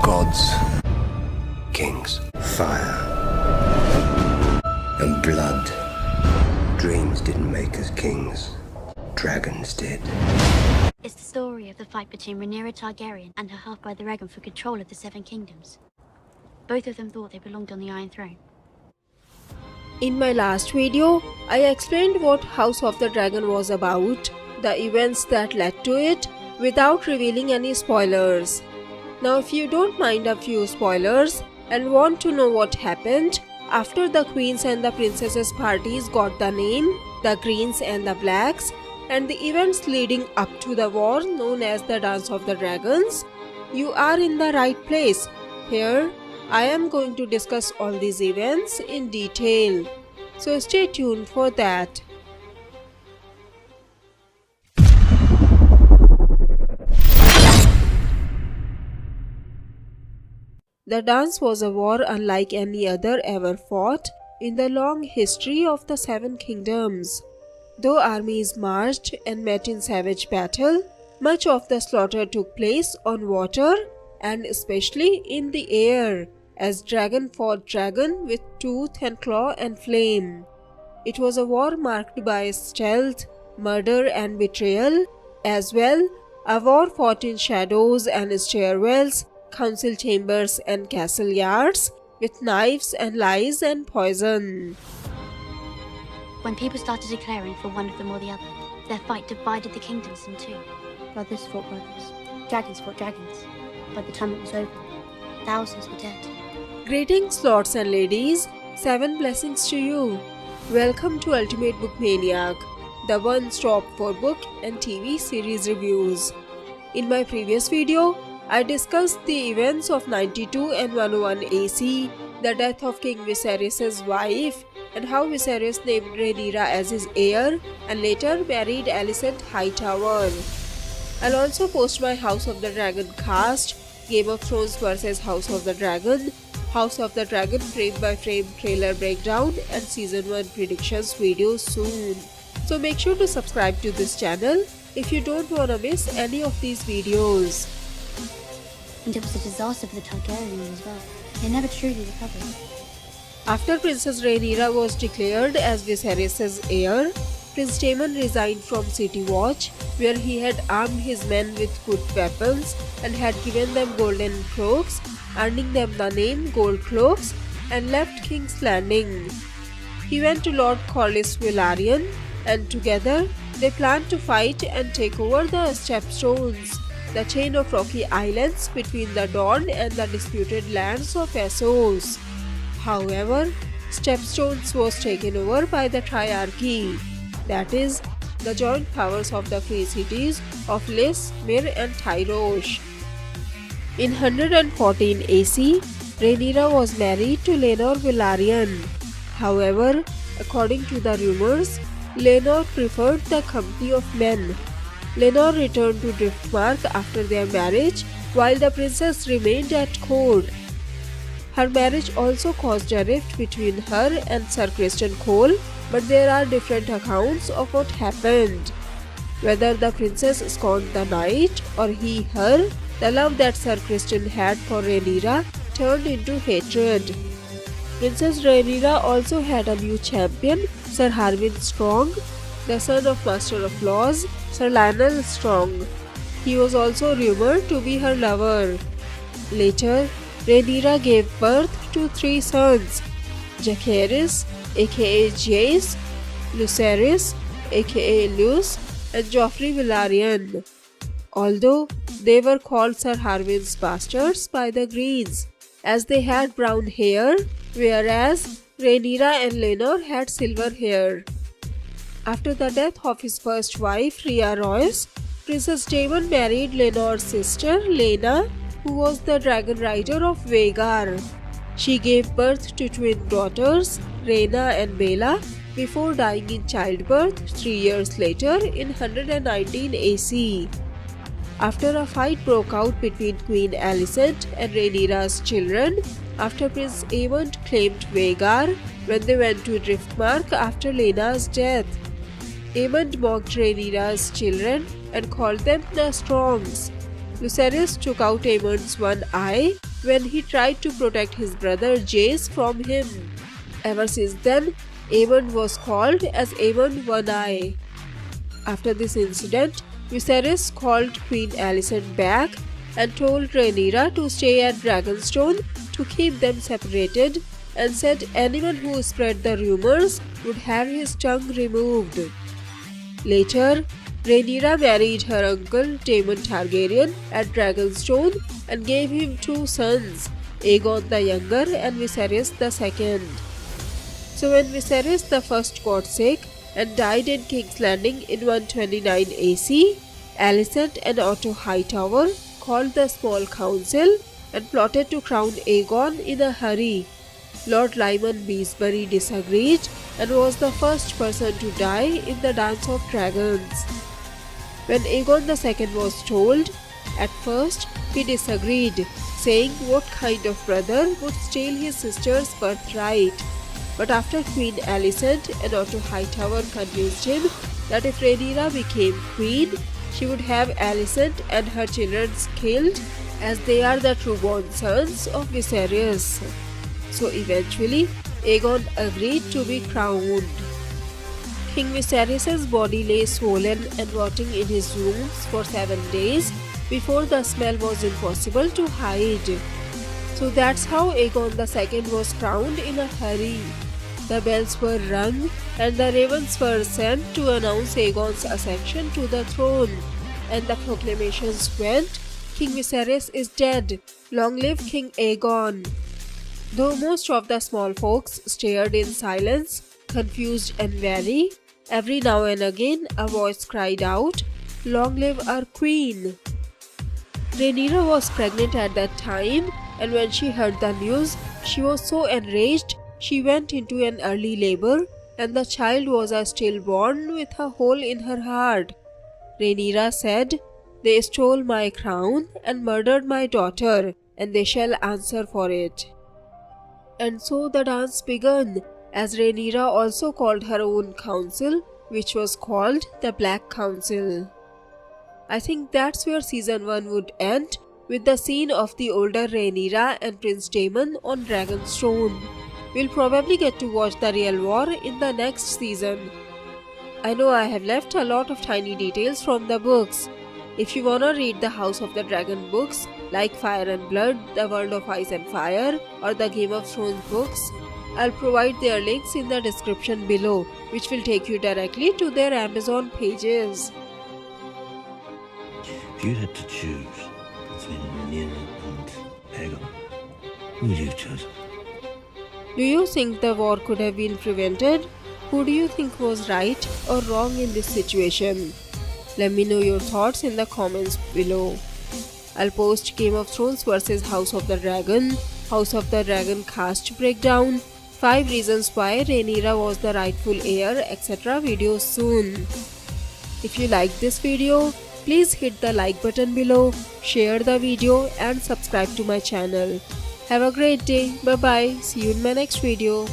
gods, kings, fire, and blood. Dreams didn't make us kings. Dragons did. It's the story of the fight between Rhaenyra Targaryen and her half-brother Aegon for control of the Seven Kingdoms. Both of them thought they belonged on the Iron Throne. In my last video, I explained what House of the Dragon was about, the events that led to it, without revealing any spoilers. Now if you don't mind a few spoilers and want to know what happened after the Queen's and the Princesses' parties got the name, the Greens and the Blacks, and the events leading up to the war known as the Dance of the Dragons, you are in the right place. Here, I am going to discuss all these events in detail, so stay tuned for that. The dance was a war unlike any other ever fought in the long history of the Seven Kingdoms. Though armies marched and met in savage battle, much of the slaughter took place on water and especially in the air, as dragon fought dragon with tooth and claw and flame. It was a war marked by stealth, murder and betrayal, as well a war fought in shadows and stairwells, council chambers and castle yards, with knives and lies and poison. When people started declaring for one of them or the other, their fight divided the kingdoms in two. Brothers fought brothers, dragons fought dragons. By the time it was over, thousands were dead. Greetings lords and ladies, 7 blessings to you. Welcome to Ultimate Book Maniac, the one-stop for book and TV series reviews. In my previous video, I discussed the events of 92 and 101 AC, the death of King Viserys' wife, and how Viserys named Rhaenyra as his heir and later married Alicent Hightower. I'll also post my House of the Dragon cast, Game of Thrones vs House of the Dragon frame by frame trailer breakdown and season 1 predictions videos soon. So make sure to subscribe to this channel if you don't wanna miss any of these videos. And it was a disaster for the Targaryens as well. They never truly recovered. After Princess Rhaenyra was declared as Viserys' heir, Prince Daemon resigned from City Watch, where he had armed his men with good weapons and had given them golden cloaks, earning them the name Gold Cloaks, and left King's Landing. He went to Lord Corlys Velaryon, and together they planned to fight and take over the Stepstones, the chain of rocky islands between the Dorne and the disputed lands of Essos. However, Stepstones was taken over by the Triarchy, that is, the joint powers of the free cities of Lys, Myr and Tyrosh. In 114 AC, Rhaenyra was married to Laenor Velaryon. However, according to the rumors, Laenor preferred the company of men. Laenor returned to Driftmark after their marriage, while the princess remained at court. Her marriage also caused a rift between her and Sir Criston Cole, but there are different accounts of what happened. Whether the princess scorned the knight or he her, the love that Sir Criston had for Rhaenyra turned into hatred. Princess Rhaenyra also had a new champion, Sir Harwin Strong, the son of Master of Laws, Sir Lionel Strong. He was also rumored to be her lover. Later, Rhaenyra gave birth to 3 sons, Jacaerys, aka Jace, Lucerys, aka Luce, and Joffrey Velaryon, although they were called Sir Harwin's bastards by the Greens, as they had brown hair, whereas Rhaenyra and Laenor had silver hair. After the death of his first wife, Rhea Royce, Princess Daemon married Laenor's sister, Laena, who was the dragon rider of Vhagar. She gave birth to twin daughters, Rhaena and Bela, before dying in childbirth 3 years later in 119 AC. After a fight broke out between Queen Alicent and Rhaenyra's children, after Prince Aemond claimed Vhagar when they went to Driftmark after Laena's death. Aemond mocked Rhaenyra's children and called them the Strongs. Lucerys took out Aemond's one eye, when he tried to protect his brother Jace from him. Ever since then, Aemon was called as Aemon One-Eye. After this incident, Viserys called Queen Alicent back and told Rhaenyra to stay at Dragonstone to keep them separated, and said anyone who spread the rumors would have his tongue removed. Later, Rhaenyra married her uncle Daemon Targaryen at Dragonstone and gave him 2 sons, Aegon the Younger and Viserys the Second. So when Viserys the First got sick and died in King's Landing in 129 AC, Alicent and Otto Hightower called the small council and plotted to crown Aegon in a hurry. Lord Lyman Beesbury disagreed and was the first person to die in the Dance of Dragons. When Aegon II was told, at first he disagreed, saying what kind of brother would steal his sister's birthright. But after Queen Alicent and Otto Hightower convinced him that if Rhaenyra became queen, she would have Alicent and her children killed, as they are the true-born sons of Viserys. So eventually, Aegon agreed to be crowned. King Viserys' body lay swollen and rotting in his rooms for 7 days before the smell was impossible to hide. So that's how Aegon II was crowned in a hurry. The bells were rung and the ravens were sent to announce Aegon's ascension to the throne, and the proclamations went, "King Viserys is dead! Long live King Aegon!" Though most of the small folks stared in silence, confused and wary, every now and again a voice cried out, "Long live our queen!" Rhaenyra was pregnant at that time, and when she heard the news, she was so enraged she went into an early labor, and the child was a stillborn with a hole in her heart. Rhaenyra said, "They stole my crown and murdered my daughter, and they shall answer for it." And so the dance began, as Rhaenyra also called her own council, which was called the Black Council. I think that's where season 1 would end, with the scene of the older Rhaenyra and Prince Daemon on Dragonstone. We'll probably get to watch the real war in the next season. I know I have left a lot of tiny details from the books. If you wanna read the House of the Dragon books, like Fire and Blood, The World of Ice and Fire, or the Game of Thrones books, I'll provide their links in the description below, which will take you directly to their Amazon pages. If you had to choose between Rhaenyra and Aegon, who would you have chosen? Do you think the war could have been prevented? Who do you think was right or wrong in this situation? Let me know your thoughts in the comments below. I'll post Game of Thrones vs House of the Dragon, House of the Dragon cast breakdown, 5 reasons why Rhaenyra was the rightful heir, etc. videos soon. If you liked this video, please hit the like button below, share the video and subscribe to my channel. Have a great day. Bye bye. See you in my next video.